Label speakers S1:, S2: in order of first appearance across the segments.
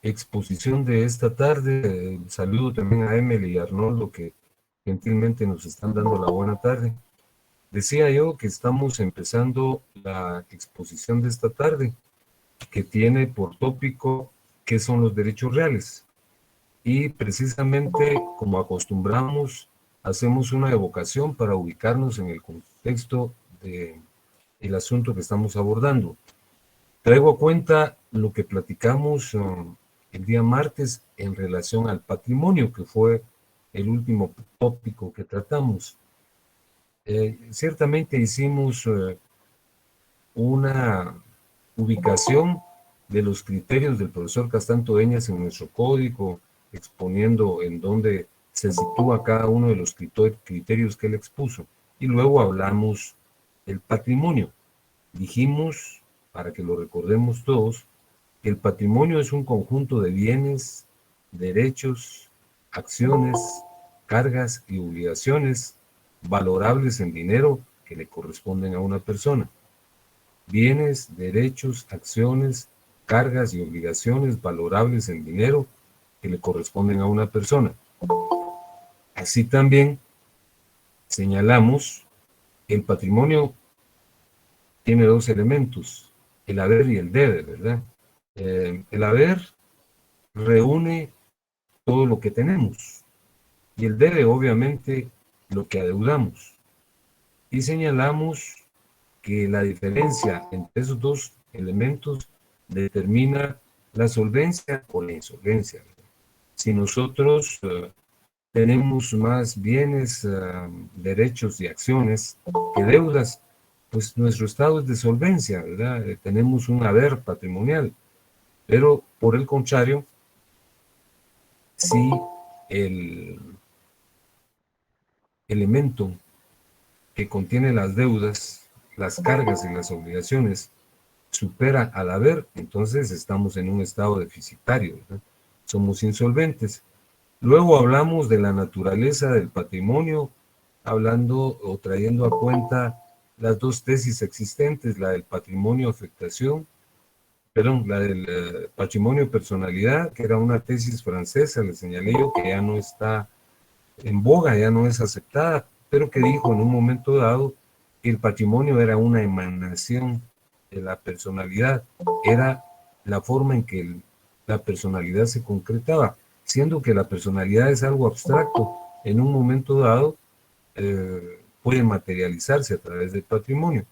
S1: exposición de esta tarde. Saludo también a Emily y Arnoldo que gentilmente nos están dando la buena tarde. Decía yo que estamos empezando la exposición de esta tarde, que tiene por tópico qué son los derechos reales. Y precisamente como acostumbramos, hacemos una evocación para ubicarnos en el contexto del asunto que estamos abordando. Traigo a cuenta lo que platicamos el día martes en relación al patrimonio, que fue el último tópico que tratamos. Ciertamente hicimos una ubicación de los criterios del profesor Castanto Dueñas en nuestro código, exponiendo en dónde se sitúa cada uno de los criterios que él expuso. Y luego hablamos del patrimonio. Dijimos, para que lo recordemos todos, que el patrimonio es un conjunto de bienes, derechos, acciones, cargas y obligaciones valorables en dinero que le corresponden a una persona. Bienes, derechos, acciones, cargas y obligaciones valorables en dinero que le corresponden a una persona. Así también señalamos que el patrimonio tiene dos elementos, el haber y el debe, ¿verdad? El haber reúne todo lo que tenemos y el debe, obviamente, lo que adeudamos. Y señalamos que la diferencia entre esos dos elementos determina la solvencia o la insolvencia. Si nosotros tenemos más bienes, derechos y acciones que deudas, pues nuestro estado es de solvencia, ¿verdad? Tenemos un haber patrimonial. Pero por el contrario, si el elemento que contiene las deudas, las cargas y las obligaciones supera al haber, entonces estamos en un estado deficitario, ¿verdad? Somos insolventes. Luego hablamos de la naturaleza del patrimonio, hablando o trayendo a cuenta las dos tesis existentes, la del patrimonio afectación, perdón, la del patrimonio personalidad, que era una tesis francesa, le señalé yo, que ya no está en boga, ya no es aceptada, pero que dijo en un momento dado que el patrimonio era una emanación de la personalidad, era la forma en que la personalidad se concretaba, siendo que la personalidad es algo abstracto, en un momento dado puede materializarse a través del patrimonio.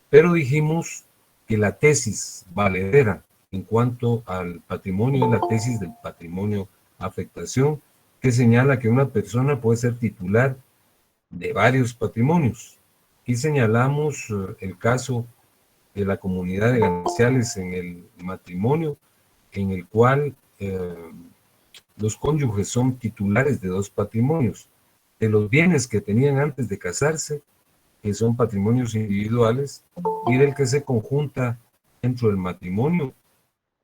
S1: Pero dijimos que la tesis valedera en cuanto al patrimonio es la tesis del patrimonio afectación, que señala que una persona puede ser titular de varios patrimonios. Y señalamos el caso de la comunidad de gananciales en el matrimonio, en el cual los cónyuges son titulares de dos patrimonios, de los bienes que tenían antes de casarse, que son patrimonios individuales, y del que se conjunta dentro del matrimonio,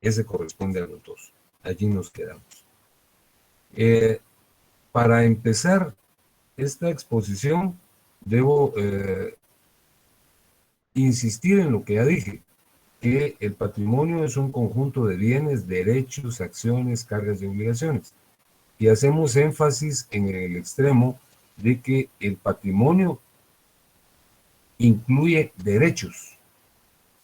S1: ese corresponde a los dos. Allí nos quedamos. Para empezar esta exposición, debo insistir en lo que ya dije, que el patrimonio es un conjunto de bienes, derechos, acciones, cargas y obligaciones. Y hacemos énfasis en el extremo de que el patrimonio incluye derechos.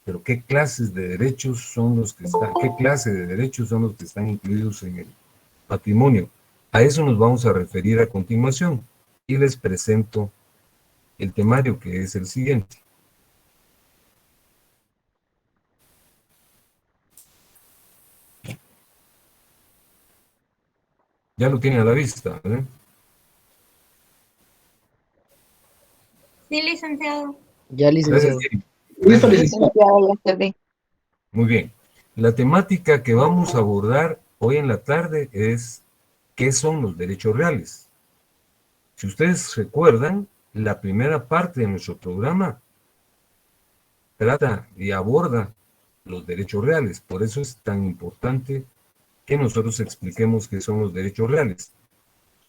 S1: Pero ¿qué clases de derechos son los que están, qué clase de derechos son los que están incluidos en el patrimonio? A eso nos vamos a referir a continuación y les presento el temario, que es el siguiente. Ya lo tienen a la vista, ¿verdad?
S2: Sí, licenciado.
S3: Ya, licenciado.
S1: Gracias, Jerry.
S4: Listo,
S1: Gracias.
S4: licenciado.
S2: Ya se ve.
S1: Muy bien. La temática que vamos a abordar hoy en la tarde es ¿qué son los derechos reales? Si ustedes recuerdan, la primera parte de nuestro programa trata y aborda los derechos reales. Por eso es tan importante que nosotros expliquemos qué son los derechos reales.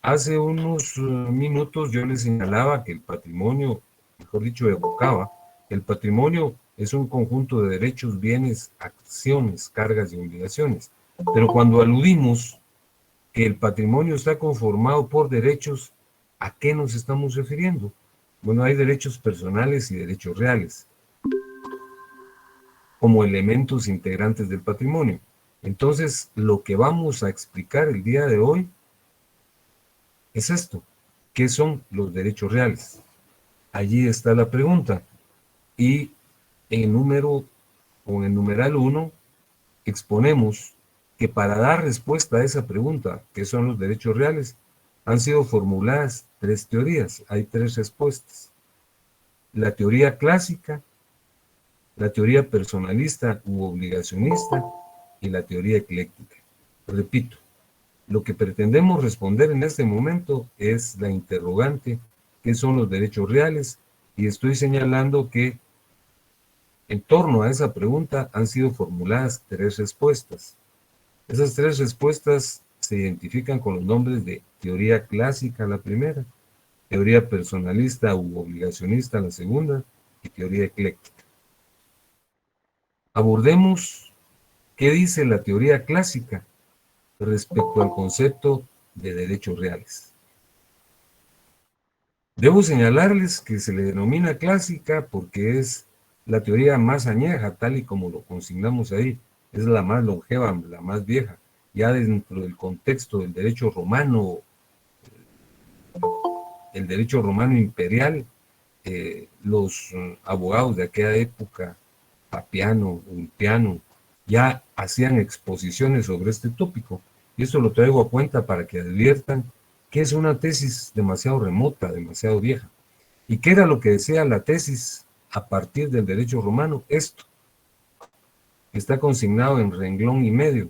S1: Hace unos minutos yo les señalaba que el patrimonio, mejor dicho, evocaba, el patrimonio es un conjunto de derechos, bienes, acciones, cargas y obligaciones. Pero cuando aludimos que el patrimonio está conformado por derechos, ¿a qué nos estamos refiriendo? Bueno, hay derechos personales y derechos reales como elementos integrantes del patrimonio. Entonces, lo que vamos a explicar el día de hoy es esto. ¿Qué son los derechos reales? Allí está la pregunta. Y en el número o en el numeral 1 exponemos que para dar respuesta a esa pregunta, ¿qué son los derechos reales?, han sido formuladas 3 teorías. Hay 3 respuestas. La teoría clásica, la teoría personalista u obligacionista y la teoría ecléctica. Repito, lo que pretendemos responder en este momento es la interrogante, ¿qué son los derechos reales? Y estoy señalando que en torno a esa pregunta han sido formuladas 3 respuestas. Esas 3 respuestas se identifican con los nombres de teoría clásica, la primera, teoría personalista u obligacionista, la segunda, y teoría ecléctica. Abordemos qué dice la teoría clásica respecto al concepto de derechos reales. Debo señalarles que se le denomina clásica porque es la teoría más añeja, tal y como lo consignamos ahí, es la más longeva, la más vieja, ya dentro del contexto del derecho romano, el derecho romano imperial, los abogados de aquella época, Papiano, Ulpiano, ya hacían exposiciones sobre este tópico. Y esto lo traigo a cuenta para que adviertan que es una tesis demasiado remota, demasiado vieja. ¿Y qué era lo que decía la tesis a partir del derecho romano? Esto, que está consignado en renglón y medio.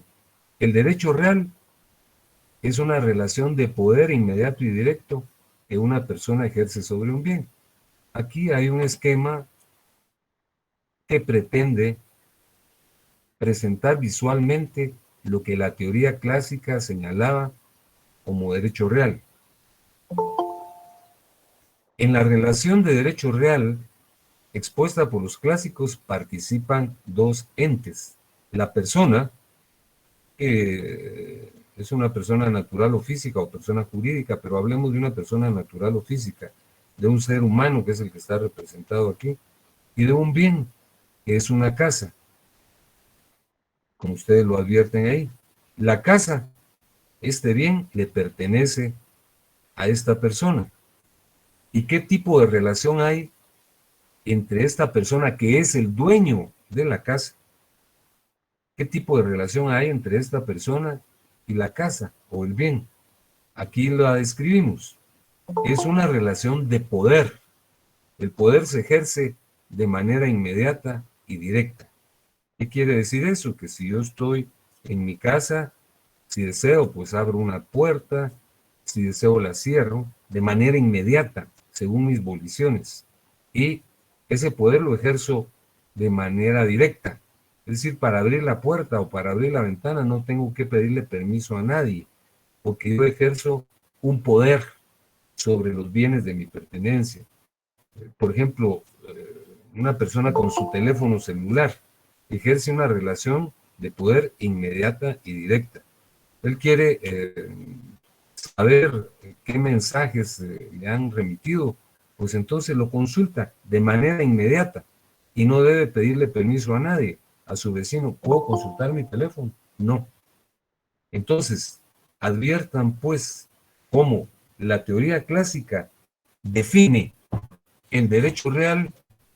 S1: El derecho real es una relación de poder inmediato y directo que una persona ejerce sobre un bien. Aquí hay un esquema que pretende presentar visualmente lo que la teoría clásica señalaba como derecho real. En la relación de derecho real expuesta por los clásicos participan 2 entes. La persona, que es una persona natural o física o persona jurídica, pero hablemos de una persona natural o física, de un ser humano que es el que está representado aquí, y de un bien, que es una casa, como ustedes lo advierten ahí. La casa, este bien, le pertenece a esta persona. ¿Y qué tipo de relación hay entre esta persona que es el dueño de la casa? ¿Qué tipo de relación hay entre esta persona y la casa o el bien? Aquí la describimos. Es una relación de poder. El poder se ejerce de manera inmediata y directa. ¿Qué quiere decir eso? Que si yo estoy en mi casa, si deseo, pues abro una puerta, si deseo la cierro, de manera inmediata, según mis voliciones. Y ese poder lo ejerzo de manera directa. Es decir, para abrir la puerta o para abrir la ventana no tengo que pedirle permiso a nadie, porque yo ejerzo un poder sobre los bienes de mi pertenencia. Por ejemplo, una persona con su teléfono celular ejerce una relación de poder inmediata y directa. Él quiere saber qué mensajes le han remitido, pues entonces lo consulta de manera inmediata y no debe pedirle permiso a nadie. A su vecino, ¿puedo consultar mi teléfono? No. Entonces, adviertan pues cómo la teoría clásica define el derecho real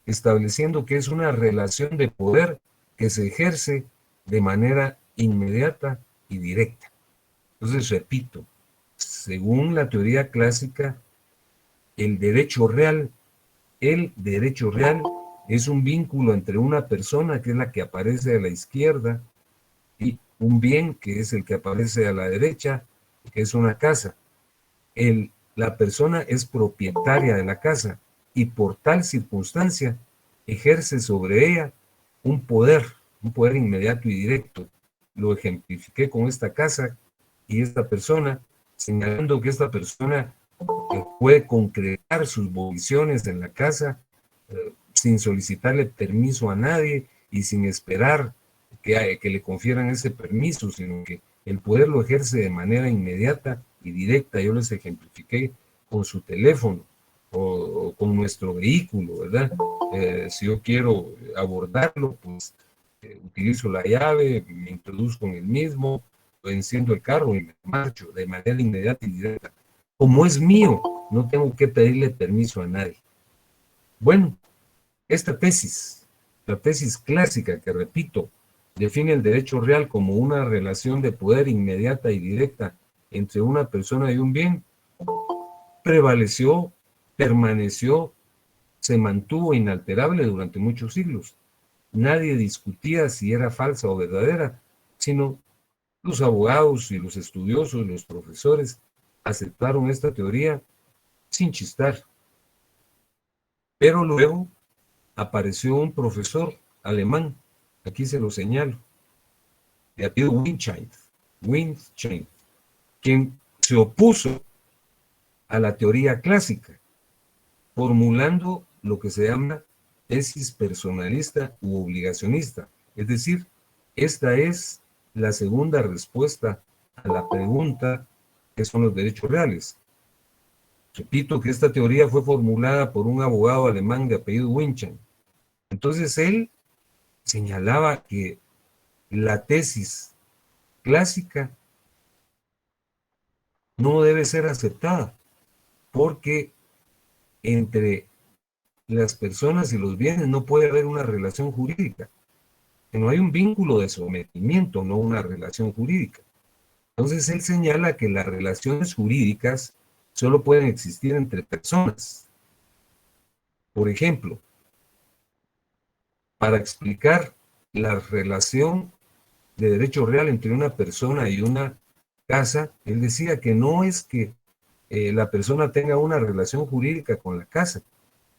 S1: estableciendo que es una relación de poder que se ejerce de manera inmediata y directa. Entonces, repito, según la teoría clásica, el derecho real es un vínculo entre una persona, que es la que aparece a la izquierda, y un bien, que es el que aparece a la derecha, que es una casa. La persona es propietaria de la casa y por tal circunstancia ejerce sobre ella un poder inmediato y directo. Lo ejemplifiqué con esta casa y esta persona, señalando que esta persona puede concretar sus voliciones en la casa sin solicitarle permiso a nadie y sin esperar que le confieran ese permiso, sino que el poder lo ejerce de manera inmediata y directa. Yo les ejemplifiqué con su teléfono o con nuestro vehículo, ¿verdad? Si yo quiero abordarlo, pues utilizo la llave, me introduzco en el mismo, enciendo el carro y me marcho de manera inmediata y directa. Como es mío, no tengo que pedirle permiso a nadie. Bueno, esta tesis, la tesis clásica que repito, define el derecho real como una relación de poder inmediata y directa entre una persona y un bien, prevaleció, permaneció, se mantuvo inalterable durante muchos siglos. Nadie discutía si era falsa o verdadera, sino los abogados y los estudiosos, los profesores, aceptaron esta teoría sin chistar. Pero luego apareció un profesor alemán, aquí se lo señalo, de apellido Wittgenstein, quien se opuso a la teoría clásica, formulando lo que se llama tesis personalista u obligacionista. Es decir, esta es la segunda respuesta a la pregunta ¿qué son los derechos reales? Repito que esta teoría fue formulada por un abogado alemán de apellido Wittgenstein. Entonces él señalaba que la tesis clásica no debe ser aceptada porque entre las personas y los bienes no puede haber una relación jurídica. Que no hay un vínculo de sometimiento, no una relación jurídica. Entonces él señala que las relaciones jurídicas solo pueden existir entre personas. Por ejemplo, para explicar la relación de derecho real entre una persona y una casa, él decía que no es que la persona tenga una relación jurídica con la casa.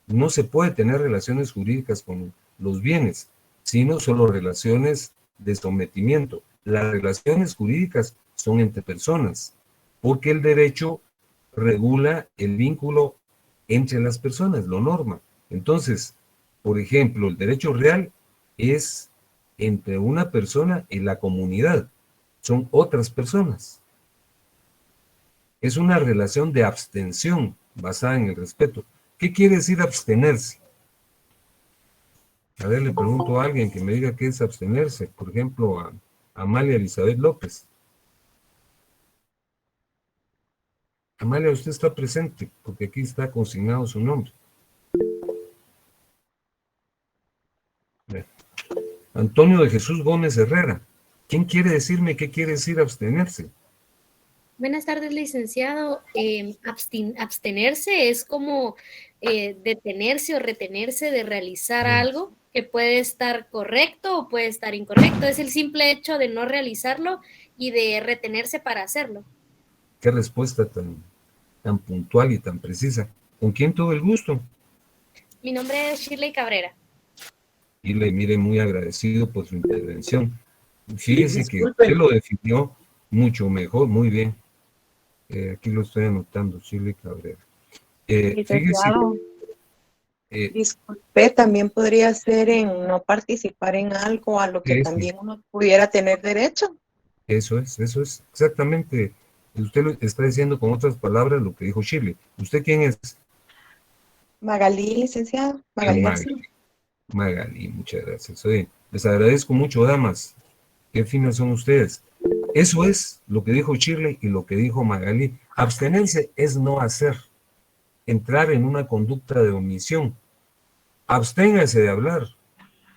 S1: No se puede tener relaciones jurídicas con los bienes, sino solo relaciones de sometimiento. Las relaciones jurídicas son entre personas, porque el derecho regula el vínculo entre las personas, lo norma. Entonces, por ejemplo, el derecho real es entre una persona y la comunidad, son otras personas. Es una relación de abstención basada en el respeto. ¿Qué quiere decir abstenerse? A ver, le pregunto a alguien que me diga qué es abstenerse. Por ejemplo, a Amalia Elizabeth López. Amalia, usted está presente, porque aquí está consignado su nombre. Bien. Antonio de Jesús Gómez Herrera. ¿Quién quiere decirme qué quiere decir abstenerse?
S3: Buenas tardes, licenciado. Abstenerse es como detenerse o retenerse de realizar algo que puede estar correcto o puede estar incorrecto. Es el simple hecho de no realizarlo y de retenerse para hacerlo.
S1: Qué respuesta tan puntual y tan precisa. ¿Con quién tuvo el gusto?
S3: Mi nombre es Shirley Cabrera.
S1: Y le mire muy agradecido por su intervención. Fíjese que usted lo definió mucho mejor, muy bien. Aquí lo estoy anotando, Shirley Cabrera.
S4: Licenciado, disculpe, también podría ser en no participar en algo a lo que también uno pudiera tener derecho.
S1: Eso es exactamente. Usted lo está diciendo con otras palabras lo que dijo Shirley. ¿Usted quién es?
S4: Magalí, licenciado. Magalí García.
S1: Magalí, muchas gracias. Oye, les agradezco mucho, damas. Qué finas son ustedes. Eso es lo que dijo Shirley y lo que dijo Magalí. Abstenerse es no hacer, entrar en una conducta de omisión. Absténganse de hablar.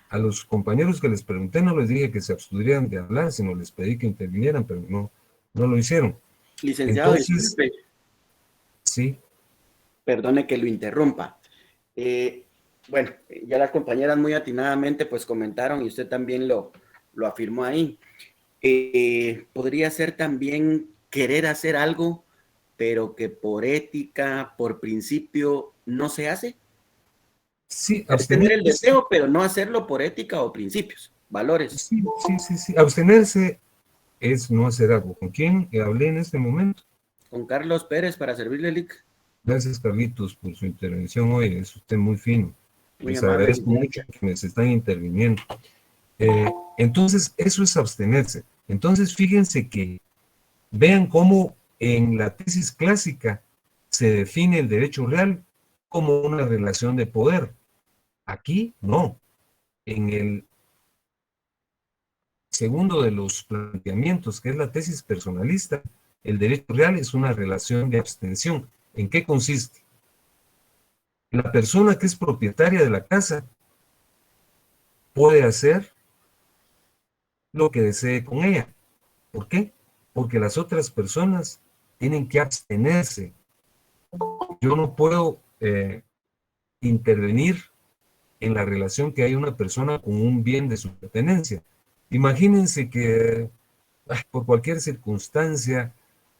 S1: A los compañeros que les pregunté no les dije que se abstuvieran de hablar, sino les pedí que intervinieran, pero no lo hicieron.
S5: Licenciado,
S1: entonces, disculpe. Sí.
S5: Perdone que lo interrumpa. Bueno, ya las compañeras muy atinadamente pues comentaron y usted también lo afirmó ahí. Podría ser también querer hacer algo, pero que por ética, por principio, no se hace.
S1: Sí,
S5: tener el deseo, pero no hacerlo por ética o principios, valores.
S1: Sí. Abstenerse es no hacer algo. ¿Con quién hablé en este momento?
S5: Con Carlos Pérez, para servirle, Lic.
S1: Gracias, Carlitos, por su intervención hoy. Es usted muy fino. Les agradezco mucho que me están interviniendo. Entonces, eso es abstenerse. Entonces, fíjense que vean cómo en la tesis clásica se define el derecho real como una relación de poder. Aquí no. En el segundo de los planteamientos, que es la tesis personalista, el derecho real es una relación de abstención. ¿En qué consiste? La persona que es propietaria de la casa puede hacer lo que desee con ella. ¿Por qué? Porque las otras personas tienen que abstenerse. Yo no puedo intervenir en la relación que hay una persona con un bien de su pertenencia. Imagínense que por cualquier circunstancia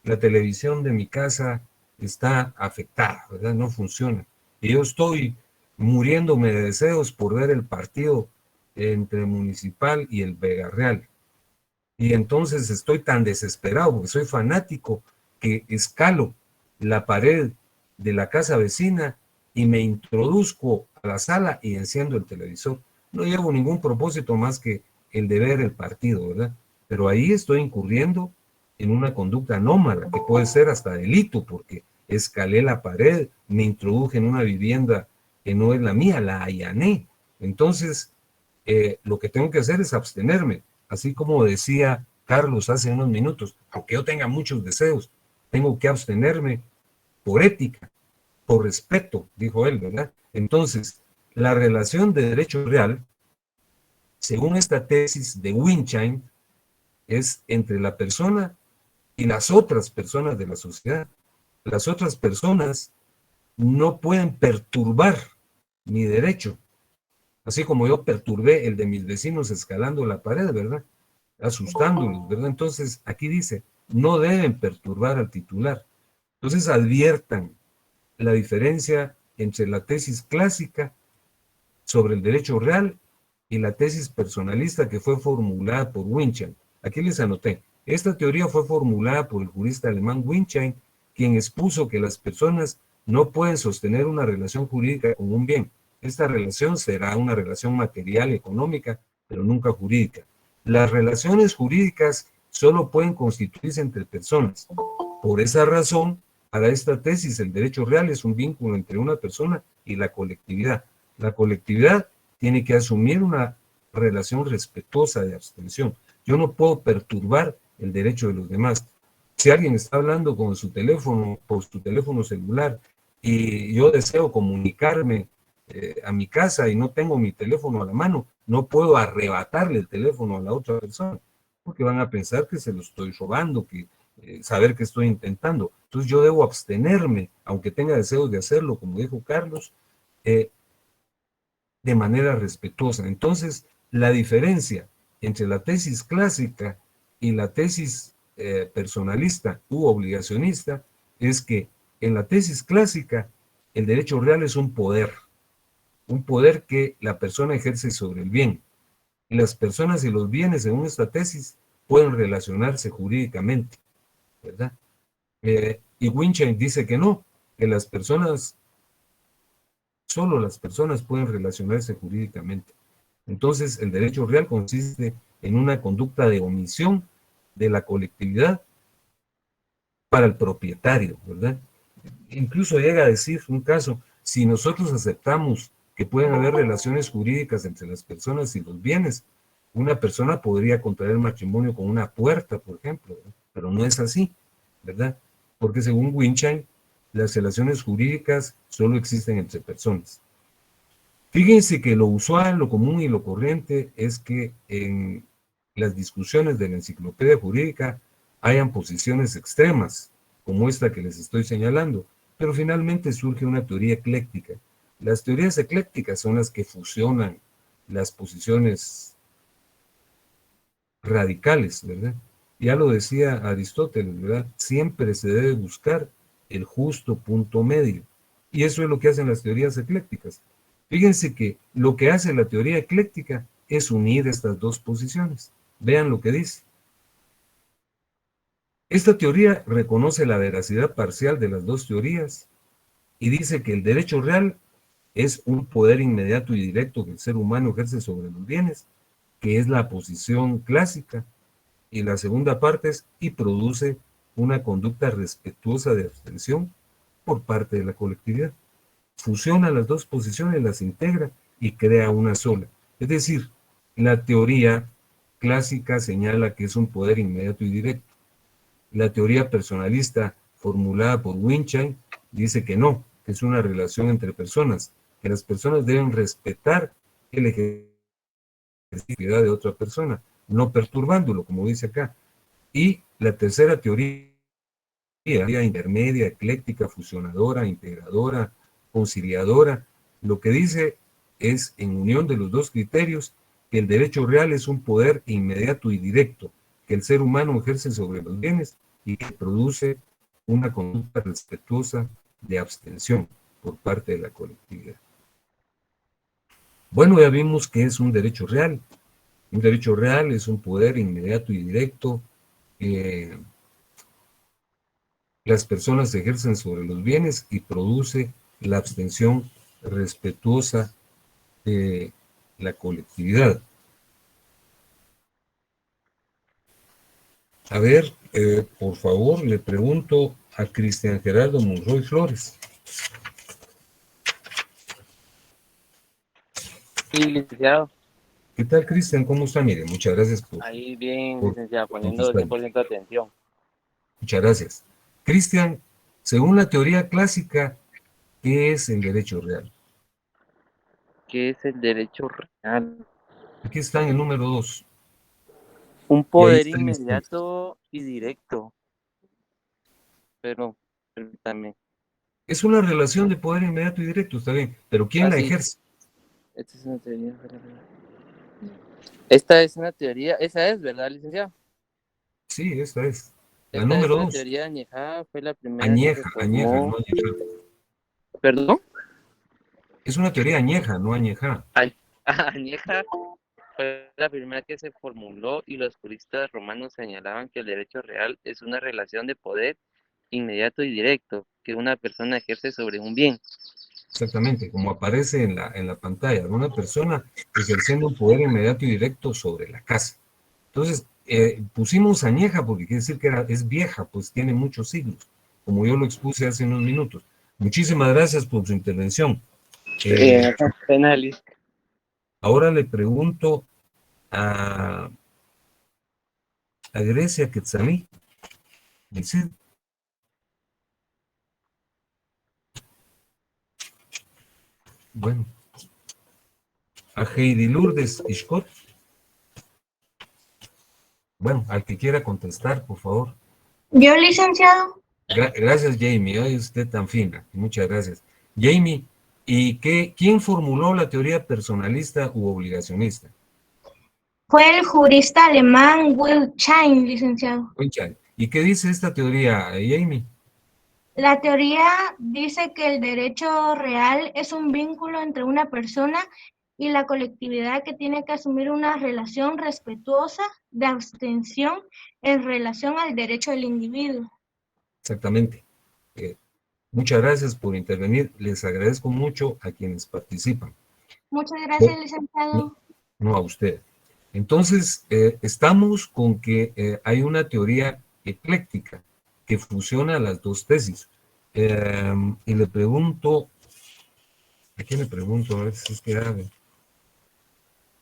S1: la televisión de mi casa está afectada, ¿verdad? No funciona. Y yo estoy muriéndome de deseos por ver el partido entre Municipal y el Vega Real. Y entonces estoy tan desesperado porque soy fanático que escalo la pared de la casa vecina y me introduzco a la sala y enciendo el televisor. No llevo ningún propósito más que el de ver el partido, ¿verdad? Pero ahí estoy incurriendo en una conducta anómala que puede ser hasta delito porque escalé la pared, me introduje en una vivienda que no es la mía, la allané. Entonces, lo que tengo que hacer es abstenerme. Así como decía Carlos hace unos minutos, aunque yo tenga muchos deseos, tengo que abstenerme por ética, por respeto, dijo él, ¿verdad? Entonces, la relación de derecho real, según esta tesis de Winchay, es entre la persona y las otras personas de la sociedad. Las otras personas no pueden perturbar mi derecho, así como yo perturbé el de mis vecinos escalando la pared, ¿verdad? Asustándolos, ¿verdad? Entonces, aquí dice, no deben perturbar al titular. Entonces, adviertan la diferencia entre la tesis clásica sobre el derecho real y la tesis personalista que fue formulada por Winchay. Aquí les anoté. Esta teoría fue formulada por el jurista alemán Winchay, quien expuso que las personas no pueden sostener una relación jurídica con un bien. Esta relación será una relación material, económica, pero nunca jurídica. Las relaciones jurídicas solo pueden constituirse entre personas. Por esa razón, para esta tesis, el derecho real es un vínculo entre una persona y la colectividad. La colectividad tiene que asumir una relación respetuosa de abstención. Yo no puedo perturbar el derecho de los demás. Si alguien está hablando con su teléfono, por su teléfono celular, y yo deseo comunicarme a mi casa y no tengo mi teléfono a la mano, no puedo arrebatarle el teléfono a la otra persona, porque van a pensar que se lo estoy robando, que saber que estoy intentando. Entonces yo debo abstenerme, aunque tenga deseos de hacerlo, como dijo Carlos, de manera respetuosa. Entonces, la diferencia entre la tesis clásica y la tesis personalista u obligacionista es que en la tesis clásica el derecho real es un poder que la persona ejerce sobre el bien. Y las personas y los bienes, según esta tesis, pueden relacionarse jurídicamente, ¿verdad? Y Winchay dice que no, que las personas, solo las personas pueden relacionarse jurídicamente. Entonces, el derecho real consiste en una conducta de omisión de la colectividad para el propietario, ¿verdad? Incluso llega a decir un caso, si nosotros aceptamos que pueden haber relaciones jurídicas entre las personas y los bienes, una persona podría contraer matrimonio con una puerta, por ejemplo, ¿verdad? Pero no es así, ¿verdad? Porque según Winchay, las relaciones jurídicas solo existen entre personas. Fíjense que lo usual, lo común y lo corriente es que en las discusiones de la enciclopedia jurídica hayan posiciones extremas, como esta que les estoy señalando, pero finalmente surge una teoría ecléctica. Las teorías eclécticas son las que fusionan las posiciones radicales, ¿verdad? Ya lo decía Aristóteles, ¿verdad? Siempre se debe buscar el justo punto medio. Y eso es lo que hacen las teorías eclécticas. Fíjense que lo que hace la teoría ecléctica es unir estas dos posiciones. Vean lo que dice. Esta teoría reconoce la veracidad parcial de las dos teorías y dice que el derecho real es un poder inmediato y directo que el ser humano ejerce sobre los bienes, que es la posición clásica, y la segunda parte es y produce una conducta respetuosa de abstención por parte de la colectividad. Fusiona las dos posiciones, las integra y crea una sola. Es decir, la teoría clásica señala que es un poder inmediato y directo. La teoría personalista formulada por Winchay dice que no, que es una relación entre personas, que las personas deben respetar el ejercicio de otra persona, no perturbándolo, como dice acá. Y la tercera teoría intermedia, ecléctica, fusionadora, integradora, conciliadora, lo que dice es, en unión de los dos criterios, que el derecho real es un poder inmediato y directo que el ser humano ejerce sobre los bienes y que produce una conducta respetuosa de abstención por parte de la colectividad. Bueno, ya vimos que es un derecho real. Un derecho real es un poder inmediato y directo que las personas ejercen sobre los bienes y produce la abstención respetuosa de la colectividad. A ver, por favor, le pregunto a Cristian Gerardo Monroy Flores.
S6: Sí, licenciado.
S1: ¿Qué tal, Cristian? ¿Cómo está? Mire, muchas gracias
S6: Ahí bien,
S1: por
S6: licenciado, poniendo
S1: contestar.
S6: 100% atención.
S1: Muchas gracias. Cristian, según la teoría clásica, ¿qué es el derecho real?
S6: ¿Qué es el derecho real?
S1: Aquí está en el número 2.
S6: Un
S1: Y ahí
S6: poder
S1: está en este.
S6: inmediato y directo. Pero, permítame.
S1: Es una relación de poder inmediato y directo, está bien, pero ¿quién la
S6: sí.
S1: ejerce?
S6: Esta es una teoría. Esta es una teoría, esa es, ¿verdad, licenciado?
S1: Sí, esta es. La
S6: Esta es
S1: número
S6: una
S1: 2.
S6: teoría añeja, fue la primera que se
S1: Añeja, añeja,
S6: formó.
S1: no añeja.
S6: ¿Perdón?
S1: Es una teoría añeja, no añeja.
S6: Añeja fue la primera que se formuló y los juristas romanos señalaban que el derecho real es una relación de poder inmediato y directo que una persona ejerce sobre un bien.
S1: Exactamente, como aparece en la pantalla, una persona ejerciendo un poder inmediato y directo sobre la casa. Entonces, pusimos añeja porque quiere decir que es vieja, pues tiene muchos siglos, como yo lo expuse hace unos minutos. Muchísimas gracias por su intervención. Ahora le pregunto a Grecia Quetzalí. Dice, bueno, a Heidi Lourdes Ishkot. Bueno, al que quiera contestar, por favor.
S2: Yo, licenciado.
S1: Gracias, Jamie. Ay, usted tan fina. Muchas gracias. Jamie, ¿y quién formuló la teoría personalista u obligacionista?
S2: Fue el jurista alemán Winchay, licenciado.
S1: Winchay. ¿Y qué dice esta teoría, Jamie?
S2: La teoría dice que el derecho real es un vínculo entre una persona y la colectividad que tiene que asumir una relación respetuosa de abstención en relación al derecho del individuo.
S1: Exactamente. Muchas gracias por intervenir. Les agradezco mucho a quienes participan.
S2: Muchas gracias, licenciado.
S1: No a usted. Entonces, estamos con que hay una teoría ecléctica que fusiona las dos tesis. Y le pregunto, ¿a quién le pregunto? A ver si es que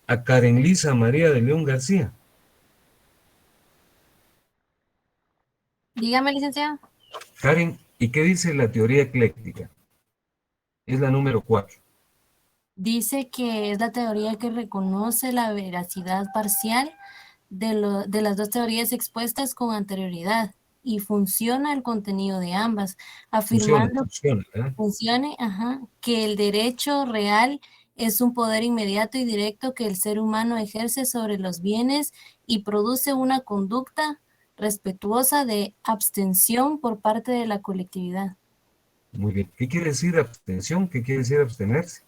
S1: a Karen Lisa María de León García.
S3: Dígame, licenciado.
S1: Karen, ¿y qué dice la teoría ecléctica? Es la número 4.
S7: Dice que es la teoría que reconoce la veracidad parcial de las dos teorías expuestas con anterioridad y funciona el contenido de ambas, afirmando que el derecho real es un poder inmediato y directo que el ser humano ejerce sobre los bienes y produce una conducta respetuosa de abstención por parte de la colectividad.
S1: Muy bien. ¿Qué quiere decir abstención? ¿Qué quiere decir abstenerse?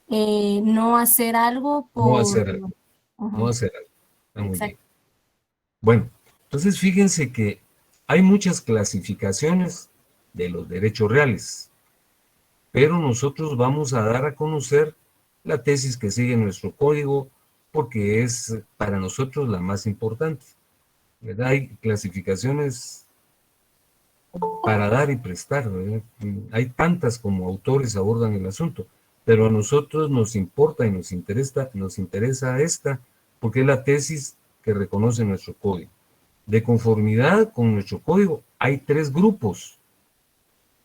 S7: No hacer algo por...
S1: No hacer algo. No hacer algo. Está muy bien. Bueno, entonces fíjense que hay muchas clasificaciones de los derechos reales, pero nosotros vamos a dar a conocer la tesis que sigue nuestro código porque es para nosotros la más importante, ¿verdad? Hay clasificaciones para dar y prestar, ¿verdad? Hay tantas como autores abordan el asunto, pero a nosotros nos importa y nos interesa esta, porque es la tesis que reconoce nuestro código. De conformidad con nuestro código, hay 3 grupos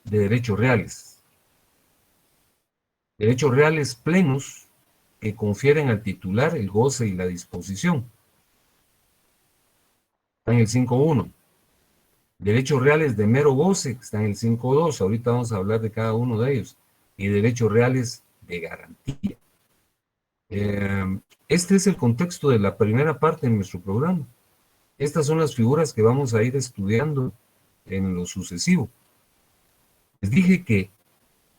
S1: de derechos reales. Derechos reales plenos que confieren al titular el goce y la disposición. Está en el 5.1. Derechos reales de mero goce, está en el 5.2. Ahorita vamos a hablar de cada uno de ellos. Y derechos reales de garantía. Este es el contexto de la primera parte de nuestro programa. Estas son las figuras que vamos a ir estudiando en lo sucesivo. Les dije que,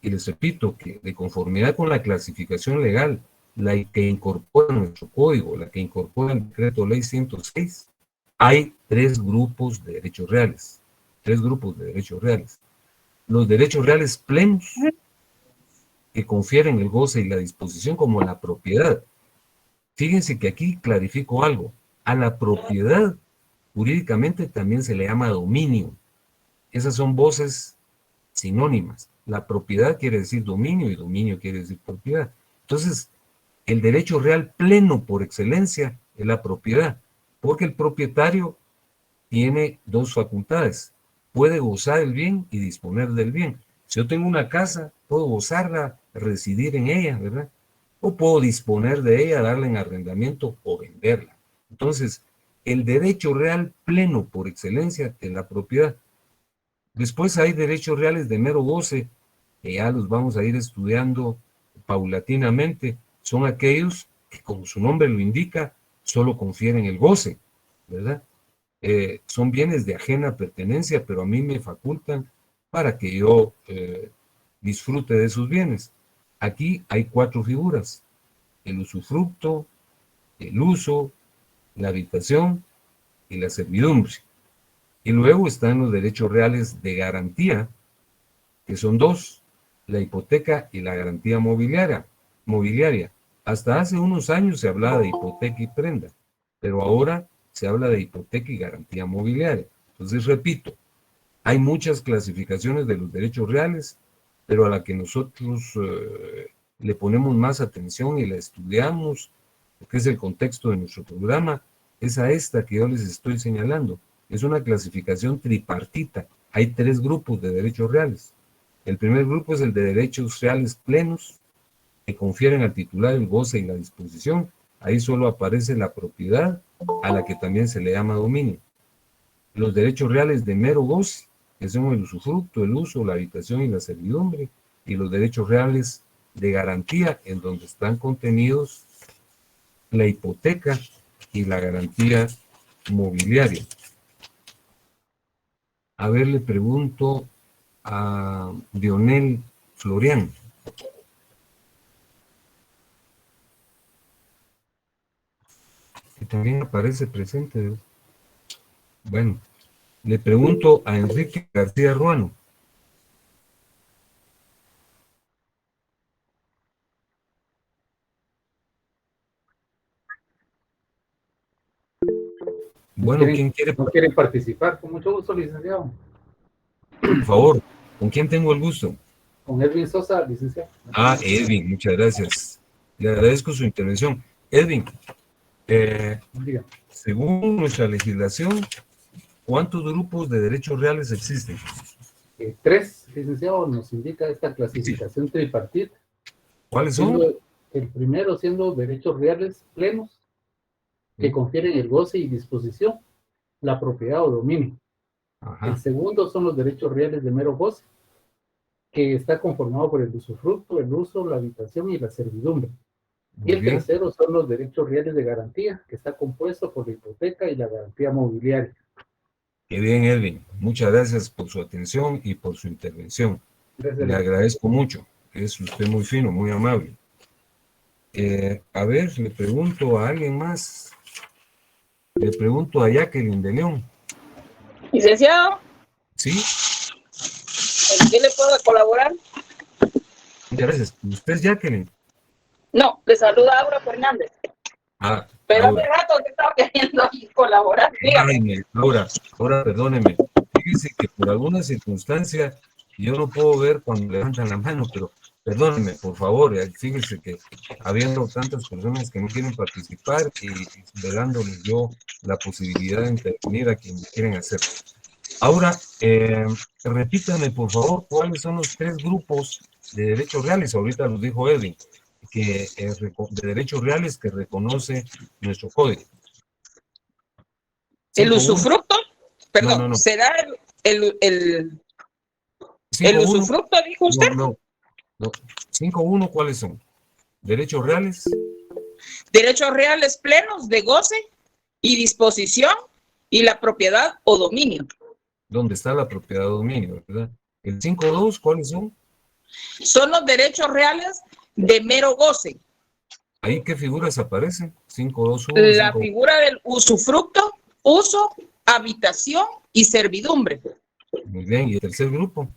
S1: y les repito, que de conformidad con la clasificación legal, la que incorpora nuestro código, la que incorpora el decreto ley 106, hay 3 grupos de derechos reales. 3 grupos de derechos reales. Los derechos reales plenos, que confieren el goce y la disposición como la propiedad. Fíjense que aquí clarifico algo. A la propiedad, jurídicamente también se le llama dominio. Esas son voces sinónimas. La propiedad quiere decir dominio y dominio quiere decir propiedad. Entonces, el derecho real pleno por excelencia es la propiedad, porque el propietario tiene 2 facultades. Puede gozar el bien y disponer del bien. Si yo tengo una casa, puedo gozarla, residir en ella, ¿verdad? O puedo disponer de ella, darla en arrendamiento o venderla. Entonces, el derecho real pleno por excelencia es la propiedad. Después hay derechos reales de mero goce, que ya los vamos a ir estudiando paulatinamente. Son aquellos que, como su nombre lo indica, solo confieren el goce, ¿verdad? Son bienes de ajena pertenencia, pero a mí me facultan para que yo disfrute de sus bienes. Aquí hay 4 figuras: el usufructo, el uso, la habitación y la servidumbre. Y luego están los derechos reales de garantía, que son 2, la hipoteca y la garantía mobiliaria. Hasta hace unos años se hablaba de hipoteca y prenda, pero ahora se habla de hipoteca y garantía mobiliaria. Entonces, repito, hay muchas clasificaciones de los derechos reales, pero a la que nosotros le ponemos más atención y la estudiamos, que es el contexto de nuestro programa, es a esta que yo les estoy señalando. Es una clasificación tripartita. Hay 3 grupos de derechos reales. El primer grupo es el de derechos reales plenos, que confieren al titular el goce y la disposición. Ahí solo aparece la propiedad, a la que también se le llama dominio. Los derechos reales de mero goce, que son el usufructo, el uso, la habitación y la servidumbre, y los derechos reales de garantía, en donde están contenidos la hipoteca y la garantía mobiliaria. A ver, le pregunto a Dionel Florian. Que también aparece presente. Bueno, le pregunto a Enrique García Ruano. Bueno, ¿quién quiere?
S8: ¿No quieren participar? Con mucho gusto, licenciado.
S1: Por favor, ¿con quién tengo el gusto?
S8: Con Edwin Sosa, licenciado.
S1: Ah, Edwin, muchas gracias. Le agradezco su intervención. Edwin, según nuestra legislación, ¿cuántos grupos de derechos reales existen?
S8: 3, licenciado, nos indica esta clasificación tripartita.
S1: ¿Cuáles son?
S8: El primero siendo derechos reales plenos, que confieren el goce y disposición, la propiedad o dominio.
S1: Ajá.
S8: El segundo son los derechos reales de mero goce, que está conformado por el usufructo, el uso, la habitación y la servidumbre. Y el tercero son los derechos reales de garantía, que está compuesto por la hipoteca y la garantía mobiliaria.
S1: Qué bien, Edwin. Muchas gracias por su atención y por su intervención.
S8: Gracias.
S1: Le agradezco mucho. Es usted muy fino, muy amable. A ver, le pregunto a alguien más. Le pregunto a Jacqueline de León.
S9: Licenciado.
S1: ¿Sí?
S9: ¿En qué le puedo colaborar?
S1: Muchas gracias. ¿Usted es Jacqueline?
S9: No, le saluda Aura Fernández. Pero
S1: Laura.
S9: hace rato que estaba queriendo colaborar. Dígame.
S1: Ay, Laura, perdóneme. Fíjese que por alguna circunstancia yo no puedo ver cuando levantan la mano, pero perdóneme, por favor. Fíjese que habiendo tantas personas que no quieren participar y dándoles yo la posibilidad de intervenir a quienes quieren hacerlo. Ahora, repítame, por favor, cuáles son los 3 grupos de derechos reales. Ahorita los dijo Edwin, que de derechos reales que reconoce nuestro código.
S9: El usufructo, perdón,
S1: No.
S9: ¿será el
S1: 5.1,
S9: usufructo, dijo usted?
S1: No. 5.1, ¿cuáles son? Derechos reales.
S9: Derechos reales plenos de goce y disposición y la propiedad o dominio.
S1: ¿Dónde está la propiedad o dominio, verdad? El 5.2, ¿cuáles son?
S9: Son los derechos reales de mero goce.
S1: ¿Ahí qué figuras aparecen? 5.2.1.
S9: La figura del usufructo, uso, habitación y servidumbre.
S1: Muy bien, ¿y el tercer grupo?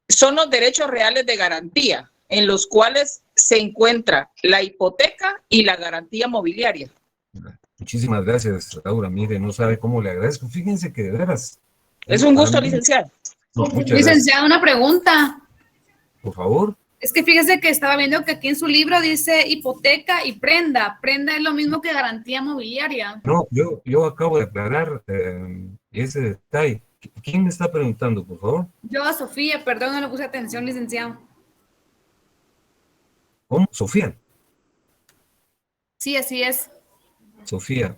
S9: Son los derechos reales de garantía, en los cuales se encuentra la hipoteca y la garantía mobiliaria.
S1: Muchísimas gracias, Laura. Mire, no sabe cómo le agradezco. Fíjense que de veras.
S9: Es un gusto, licenciado.
S1: No, muchas
S10: Licenciado, una pregunta.
S1: gracias. Por favor.
S10: Es que fíjese que estaba viendo que aquí en su libro dice hipoteca y prenda. Prenda es lo mismo que garantía mobiliaria.
S1: No, yo acabo de aclarar ese detalle. ¿Quién me está preguntando, por favor?
S10: Yo a Sofía, perdón, no le puse atención, licenciado.
S1: ¿Cómo? Sofía.
S10: Sí, así es.
S1: Sofía,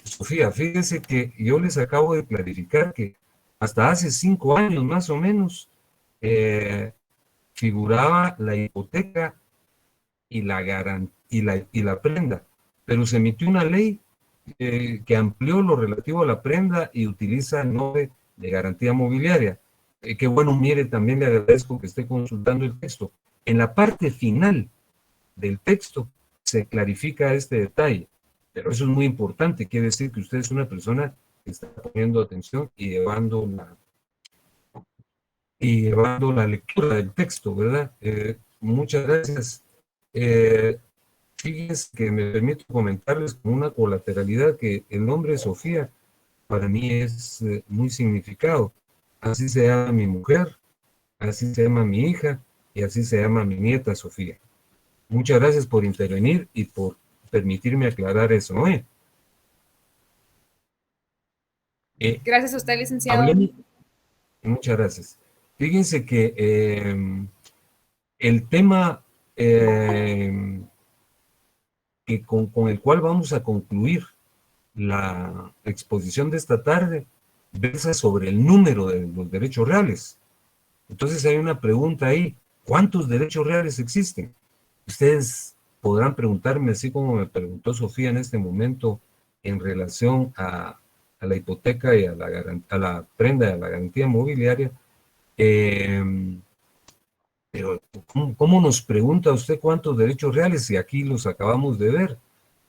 S1: Sofía, fíjese que yo les acabo de clarificar que hasta hace 5 años más o menos figuraba la hipoteca y la prenda, pero se emitió una ley que amplió lo relativo a la prenda y utiliza el nombre de garantía mobiliaria. Que bueno, mire, también le agradezco que esté consultando el texto. En la parte final del texto se clarifica este detalle, pero eso es muy importante, quiere decir que usted es una persona que está poniendo atención y llevando la lectura del texto, ¿verdad? Muchas gracias. Fíjense que me permito comentarles con una colateralidad que el nombre Sofía para mí es muy significado. Así se llama mi mujer, así se llama mi hija y así se llama mi nieta Sofía. Muchas gracias por intervenir y por permitirme aclarar eso, ¿no?
S10: Gracias a usted, licenciado.
S1: Muchas gracias. Fíjense que el tema que con el cual vamos a concluir la exposición de esta tarde versa sobre el número de los derechos reales. Entonces hay una pregunta ahí, ¿cuántos derechos reales existen? Ustedes podrán preguntarme, así como me preguntó Sofía en este momento, en relación a la hipoteca y a la prenda de la garantía mobiliaria, pero ¿cómo nos pregunta usted cuántos derechos reales? Y aquí los acabamos de ver,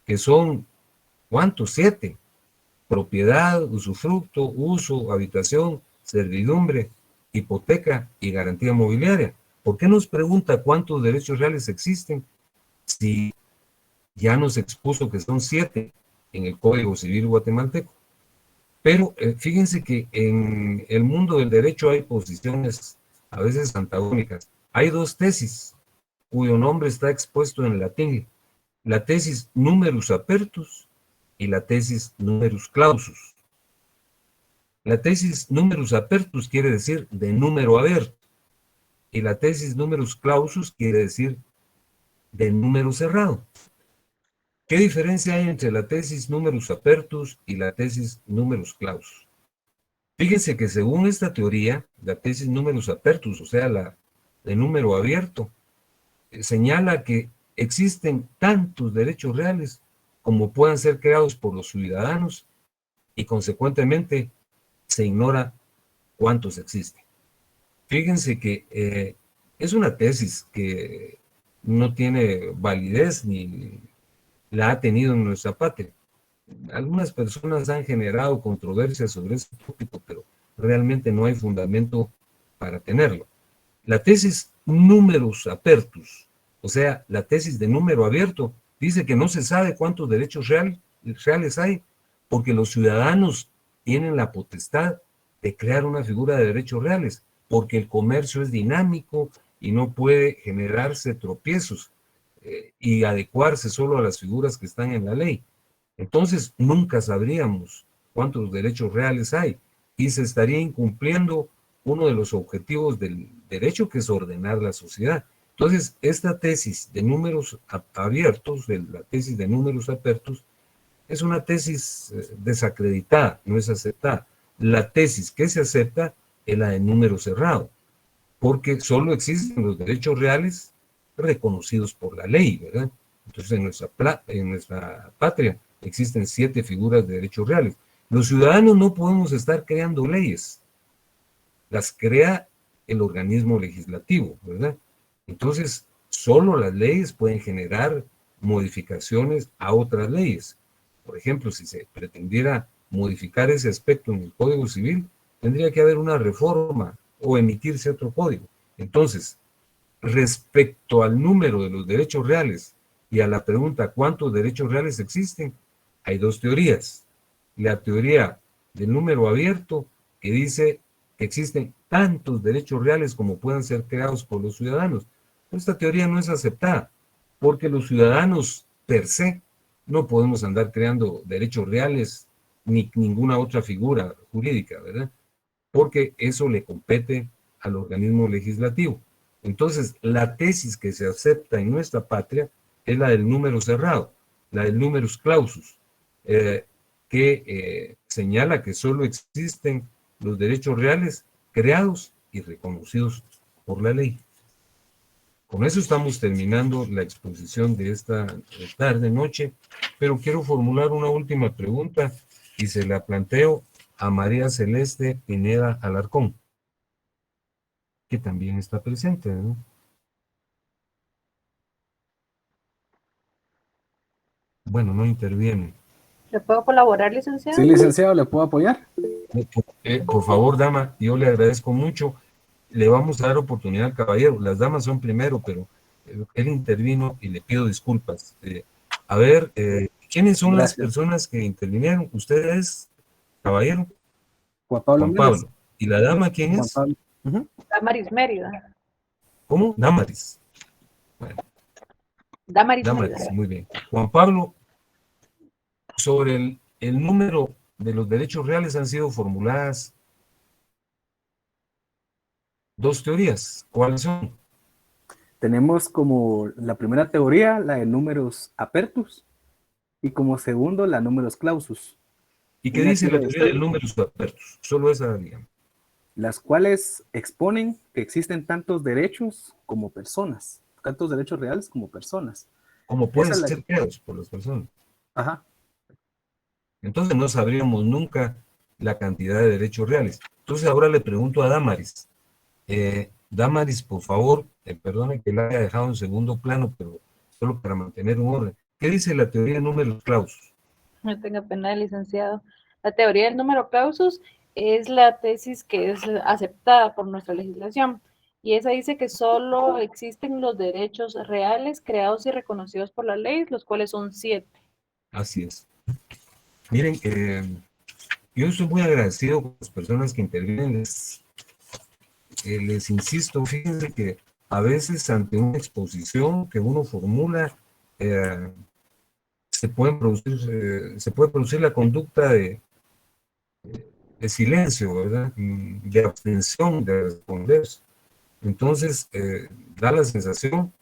S1: que son, ¿cuántos? 7. Propiedad, usufructo, uso, habitación, servidumbre, hipoteca y garantía mobiliaria. ¿Por qué nos pregunta cuántos derechos reales existen si ya nos expuso que son 7 en el Código Civil guatemalteco? Pero fíjense que en el mundo del derecho hay posiciones a veces antagónicas. Hay 2 tesis cuyo nombre está expuesto en latín. La tesis numerus apertus y la tesis numerus clausus. La tesis numerus apertus quiere decir de número abierto. Y la tesis numerus clausus quiere decir de número cerrado. ¿Qué diferencia hay entre la tesis numerus apertus y la tesis numerus clausus? Fíjense que según esta teoría, la tesis numerus apertus, o sea, la de número abierto, señala que existen tantos derechos reales como puedan ser creados por los ciudadanos y consecuentemente se ignora cuántos existen. Fíjense que es una tesis que no tiene validez ni la ha tenido en nuestra patria. Algunas personas han generado controversia sobre este tópico, pero realmente no hay fundamento para tenerlo. La tesis numerus apertus O sea, la tesis de número abierto dice que no se sabe cuántos derechos reales hay, porque los ciudadanos tienen la potestad de crear una figura de derechos reales, porque el comercio es dinámico y no puede generarse tropiezos y adecuarse solo a las figuras que están en la ley. Entonces, nunca sabríamos cuántos derechos reales hay y se estaría incumpliendo uno de los objetivos del derecho, que es ordenar la sociedad. Entonces, esta tesis de números abiertos, la tesis de números apertos, es una tesis desacreditada, no es aceptada. La tesis que se acepta es la de número cerrado, porque solo existen los derechos reales reconocidos por la ley, ¿verdad? Entonces, en nuestra patria existen 7 figuras de derechos reales. Los ciudadanos no podemos estar creando leyes, las crea el organismo legislativo, ¿verdad? Entonces, solo las leyes pueden generar modificaciones a otras leyes. Por ejemplo, si se pretendiera modificar ese aspecto en el Código Civil, tendría que haber una reforma o emitirse otro código. Entonces, respecto al número de los derechos reales y a la pregunta ¿cuántos derechos reales existen? Hay 2 teorías. La teoría del número abierto, que dice que existen tantos derechos reales como puedan ser creados por los ciudadanos. Esta teoría no es aceptada, porque los ciudadanos per se no podemos andar creando derechos reales ni ninguna otra figura jurídica, ¿verdad? Porque eso le compete al organismo legislativo. Entonces, la tesis que se acepta en nuestra patria es la del número cerrado, la del numerus clausus, que señala que solo existen los derechos reales creados y reconocidos por la ley. Con eso estamos terminando la exposición de esta tarde-noche, pero quiero formular una última pregunta y se la planteo a María Celeste Pineda Alarcón, que también está presente, ¿no? Bueno, no interviene.
S11: ¿Le puedo colaborar, licenciado?
S12: Sí, licenciado, ¿le puedo apoyar?
S1: Por favor, dama, yo le agradezco mucho. Le vamos a dar oportunidad al caballero. Las damas son primero, pero él intervino y le pido disculpas. A ver, ¿quiénes son las personas que intervinieron? ¿Usted es, caballero?
S12: Juan Pablo.
S1: Juan Pablo. ¿Y la dama quién es?
S11: Damaris Mérida.
S1: ¿Cómo? Damaris. Bueno.
S11: Damaris,
S1: muy bien. Juan Pablo, sobre el número de los derechos reales han sido formuladas 2 teorías. ¿Cuáles son?
S12: Tenemos como la primera teoría la de números apertus y como segundo la números clausus.
S1: ¿Y qué dice la teoría de números apertus? Solo esa, digamos.
S12: Las cuales exponen que existen tantos derechos como personas, tantos derechos reales como personas.
S1: Como pueden ser creados por las personas.
S12: Ajá.
S1: Entonces no sabríamos nunca la cantidad de derechos reales. Entonces ahora le pregunto a Damaris. Damaris, por favor, perdone que la haya dejado en segundo plano, pero solo para mantener un orden. ¿Qué dice la teoría de números clausus?
S11: No tenga pena, licenciado. La teoría del número clausus es la tesis que es aceptada por nuestra legislación. Y esa dice que solo existen los derechos reales creados y reconocidos por la ley, los cuales son 7.
S1: Así es. Miren, yo estoy muy agradecido con las personas que intervienen. Les insisto, fíjense que a veces ante una exposición que uno formula, se puede producir la conducta de silencio, ¿verdad? De abstención de responder. Entonces, da la sensación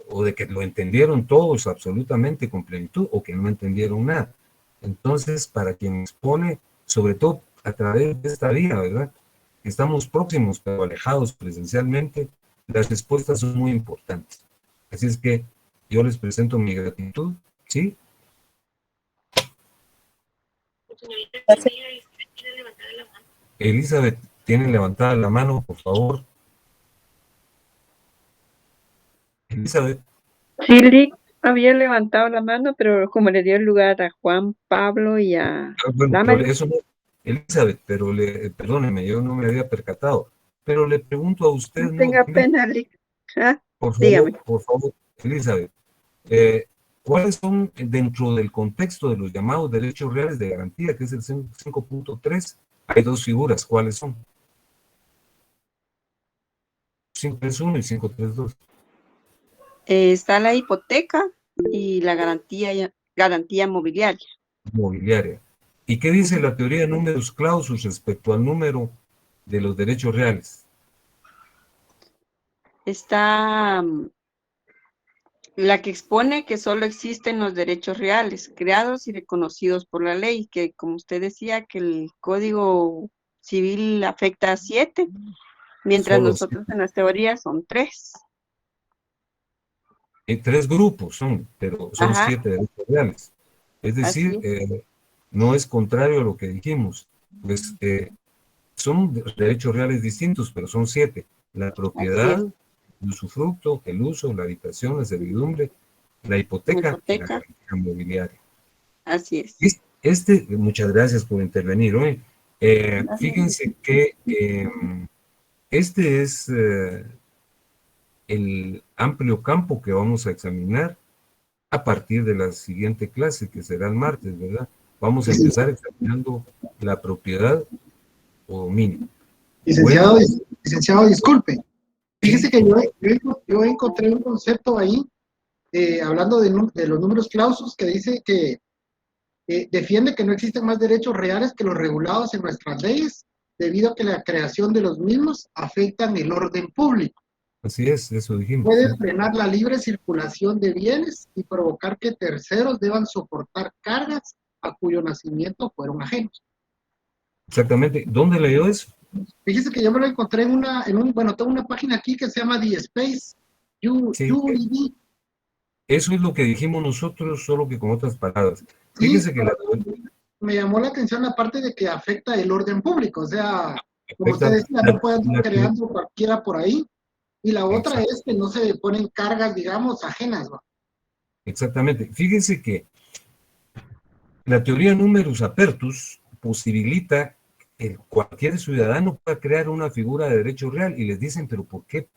S1: o de que lo entendieron todos absolutamente con plenitud o que no entendieron nada. Entonces, para quien expone, sobre todo a través de esta vía, ¿verdad? Estamos próximos pero alejados presencialmente, las respuestas son muy importantes. Así es que yo les presento mi gratitud, ¿sí? Elizabeth tiene levantada la mano, por favor. Elizabeth.
S13: Sí, había levantado la mano, pero como le dio el lugar a Juan Pablo y a
S1: Bueno, eso no, Elizabeth, pero perdóneme, yo no me había percatado. Pero le pregunto a usted.
S13: No tenga pena,
S1: por favor, Elizabeth, ¿cuáles son dentro del contexto de los llamados derechos reales de garantía, que es el 5.3? Hay dos figuras, ¿cuáles son? 5.3.1 y 5.3.2.
S14: Está la hipoteca y la garantía mobiliaria.
S1: Mobiliaria. ¿Y qué dice la teoría de números clausus respecto al número de los derechos reales?
S14: Está la que expone que solo existen los derechos reales, creados y reconocidos por la ley, que como usted decía, que el Código Civil afecta a 7, mientras
S1: Solo
S14: nosotros en las teorías son 3.
S1: 3 grupos son, pero son
S14: Ajá.
S1: 7 derechos reales. Es decir, no es contrario a lo que dijimos. Pues son derechos reales distintos, pero son 7. La propiedad, el usufructo, el uso, la habitación, la servidumbre, la hipoteca y la garantía mobiliaria.
S14: Así es.
S1: Muchas gracias por intervenir hoy. Fíjense que este es el amplio campo que vamos a examinar a partir de la siguiente clase, que será el martes, ¿verdad? Vamos a empezar examinando la propiedad o dominio.
S15: Licenciado, licenciado, disculpe. Fíjese que yo encontré un concepto ahí, hablando de los números clausus, que dice que defiende que no existen más derechos reales que los regulados en nuestras leyes, debido a que la creación de los mismos afectan el orden público.
S1: Así es, eso dijimos.
S15: Puede frenar la libre circulación de bienes y provocar que terceros deban soportar cargas a cuyo nacimiento fueron ajenos.
S1: Exactamente. ¿Dónde leyó eso?
S15: Fíjese que yo me lo encontré bueno, tengo una página aquí que se llama The Space, UED.
S1: Eso es lo que dijimos nosotros, solo que con otras palabras. Fíjese
S15: Sí,
S1: que
S15: me llamó la atención la parte de que afecta el orden público, o sea, como usted decía, no puede estar creando cualquiera por ahí. Y la otra es que no se ponen cargas, digamos, ajenas, ¿no?
S1: Exactamente. Fíjense que la teoría numerus apertus posibilita que cualquier ciudadano pueda crear una figura de derecho real, y les dicen, pero ¿por qué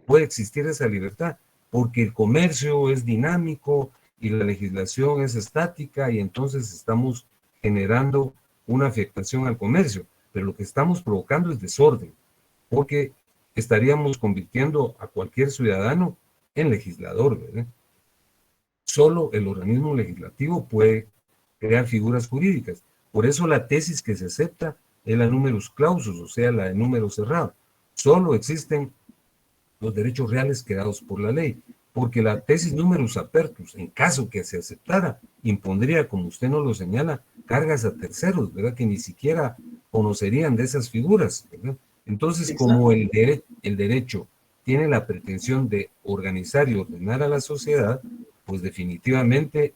S1: puede existir esa libertad? Porque el comercio es dinámico y la legislación es estática, y entonces estamos generando una afectación al comercio, pero lo que estamos provocando es desorden, porque estaríamos convirtiendo a cualquier ciudadano en legislador, ¿verdad? Solo el organismo legislativo puede crear figuras jurídicas. Por eso la tesis que se acepta es la numerus clausus, o sea, la de número cerrado. Solo existen los derechos reales creados por la ley, porque la tesis numerus apertus, en caso que se aceptara, impondría, como usted nos lo señala, cargas a terceros, ¿verdad? Que ni siquiera conocerían de esas figuras, ¿verdad? Entonces, como el derecho tiene la pretensión de organizar y ordenar a la sociedad, pues definitivamente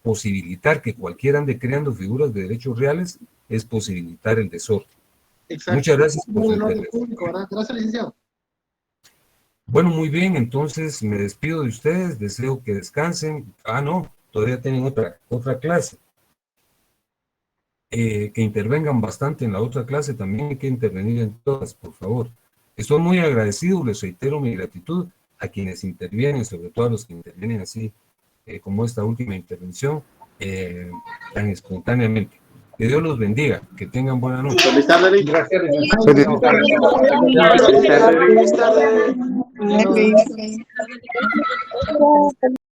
S1: posibilitar que cualquiera ande creando figuras de derechos reales es posibilitar el desorden.
S15: Exacto.
S1: Muchas gracias por su
S15: el orden
S1: intervención.
S15: público, ¿verdad? Gracias, licenciado.
S1: Bueno, muy bien, entonces me despido de ustedes, deseo que descansen. No, todavía tienen otra clase. Que intervengan bastante en la otra clase, también hay que intervenir en todas, por favor. Estoy muy agradecido, les reitero mi gratitud a quienes intervienen, sobre todo a los que intervienen así, como esta última intervención, tan espontáneamente. Que Dios los bendiga, que tengan buena noche.
S15: Feliz tarde.
S8: Gracias,
S15: Feliz tarde.